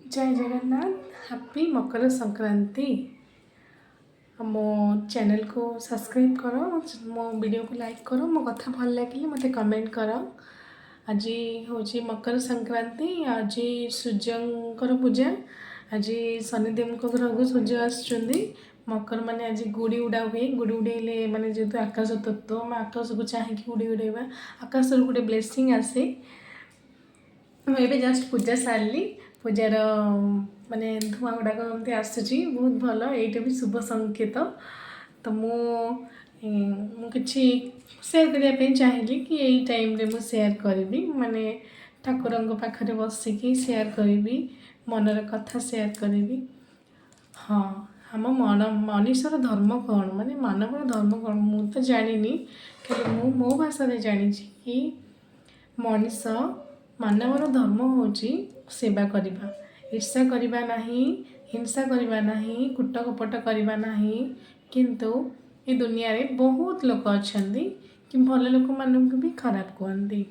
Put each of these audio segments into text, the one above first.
जय जगन्नाथ हैप्पी मकर संक्रांति। मो चैनल को सब्सक्राइब करो, मो वीडियो को लाइक करो, मो कथा भल लगे मत कमेंट करो। आज हूँ मकर संक्रांति। आज सूर्यंकर पूजा। आज शनिदेव घर को सूर्य आसुच्च। मकर माने आज गुड़ी उड़ा हुए। गुड़ी उड़ेले माने जेहेतु आकाश तत्व आम आकाश को चाहिए गुड़ी उड़ेबा, आकाश गोटे ब्लेसिंग आसे। मुझे जस्ट पूजा सारे पूजार माने धुआं गुड़ाक एमती आसूँ बहुत भल। ये भी शुभ संकेत। तो मुझे सेयार करने चाहिए कि यही टाइम रे मु सेयार करी माने ठाकुर पाखे बसिकी सेयार करी मनर कथा सेयार करी। हाँ, आम मनीषर धर्म कौन माने मानवर धर्म कौन मु तो जानी, खाली मु मो भाषा जानी कि मनीष मानवर धर्म होची सेवा करिबा, ईर्षा करिबा नहीं, हिंसा करिबा नहीं, कुट कपट करिबा नहीं। किंतु ये दुनिया रे बहुत लोक अछंती कि भल लोक मानक भी खराब कहती।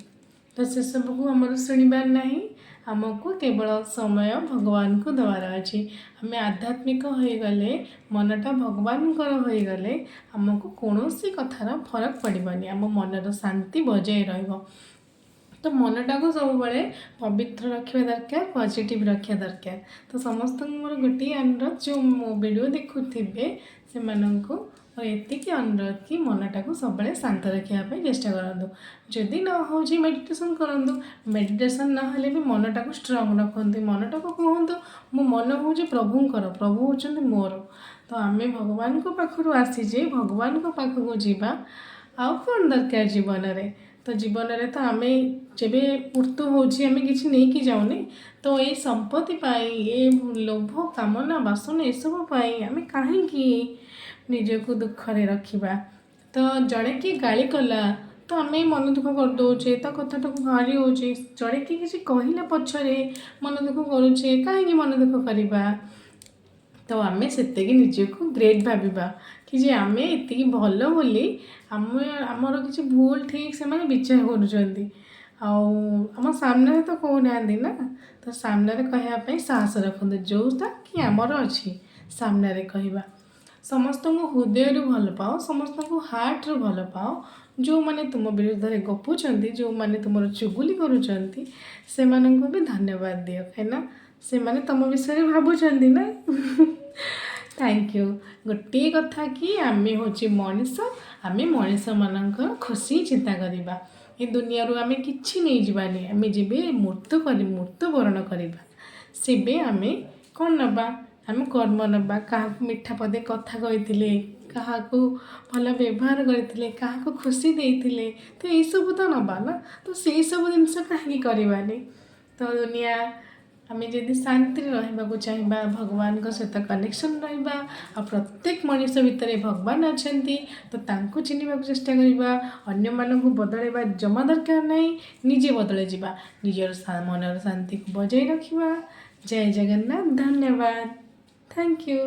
तो से सब को हमर शुणिबार नहीं। आमको केवल समय भगवान को दबार अच्छी। आम आध्यात्मिक हो गले, मनटा भगवान होगले आमको कौन सी कथार फरक पड़ानी, आम मनर शांति बजाय रहिबो। तो मनटा को सब बड़े पवित्र रखा दरकार, पॉजिटिव रखा दरकार। तो समस्त मोर गोटे अनुरोध जो मो वीडियो देखुवे से एतिक अनुरोध कि मनटा को सब शांत रखापी चेष्टा करूँ। जदि न हो मेडिटेशन करूँ, मेडिटेशन ना भी मनटा को स्ट्रंग रखते, मनटा को कहतु मो मन हूँ प्रभुंर, प्रभु होचंदी मोर। तो आम भगवान को पाखु आसीजे, भगवान को पाखक जीवा आउ कौन दरकार जीवन में। तो जीवन में तो आम जब मृत्यु होमें किसी नहीं कि जाऊनी। तो ये संपत्ति ये लोभ कामना बासना ये सब आम कहीं निजक दुखरे रखा। तो जड़े कि गाली कला तो आम मन दुख करदे, कथाटा को गाड़ी हो जड़े कि किसी कहला पछरे मन दुख करुचे, कहीं मन दुख करवा। तो आम से निजक ग्रेट भाविबा कि जे आम ये भल बोली आमर किसी भूल ठीक से विचार कर सामने तो कहना ना। तो सामने कहवाई साहस रखते जोटा कि आमर अच्छी सामने कहवा। समस्त को हृदय भल पाओ, समस्त को हार्ट रू भल पाओ। जो मैंने तुम विरुद्ध में गपुंट, जो मैंने तुम चुगुली करुँच से भी धन्यवाद दियो, कहीं से मैंने तुम विषय भावुंट ना। Thank you. गोटे कथा कि आम हूँ मनीष, आम मनीष मान खुशी चिंता करवा। ये दुनिया रू आम कि नहीं जावानी, आम जब मृत्युवरण करवा से आम कौन नवा, आम कर्म नवा। क्या मीठा पदे कथा कही, क्या भल व्यवहार करते, क्या खुशी देते, तो यही सब तो नवा ना। तो से सब जिनस कहीं करवानी। तो दुनिया आम जदि शांति रहा चाहिए, भगवान सहित कनेक्शन रहा, प्रत्येक मनीष भितर भगवान अच्छा तो चिन्हवा चेष्टा करवा। अन्य मानक बदलवा जमा दरकार नहीं, निजे बदल जा, निजर मनर शांति को बजाय रखा। जय जगन्नाथ, धन्यवाद, थैंक यू।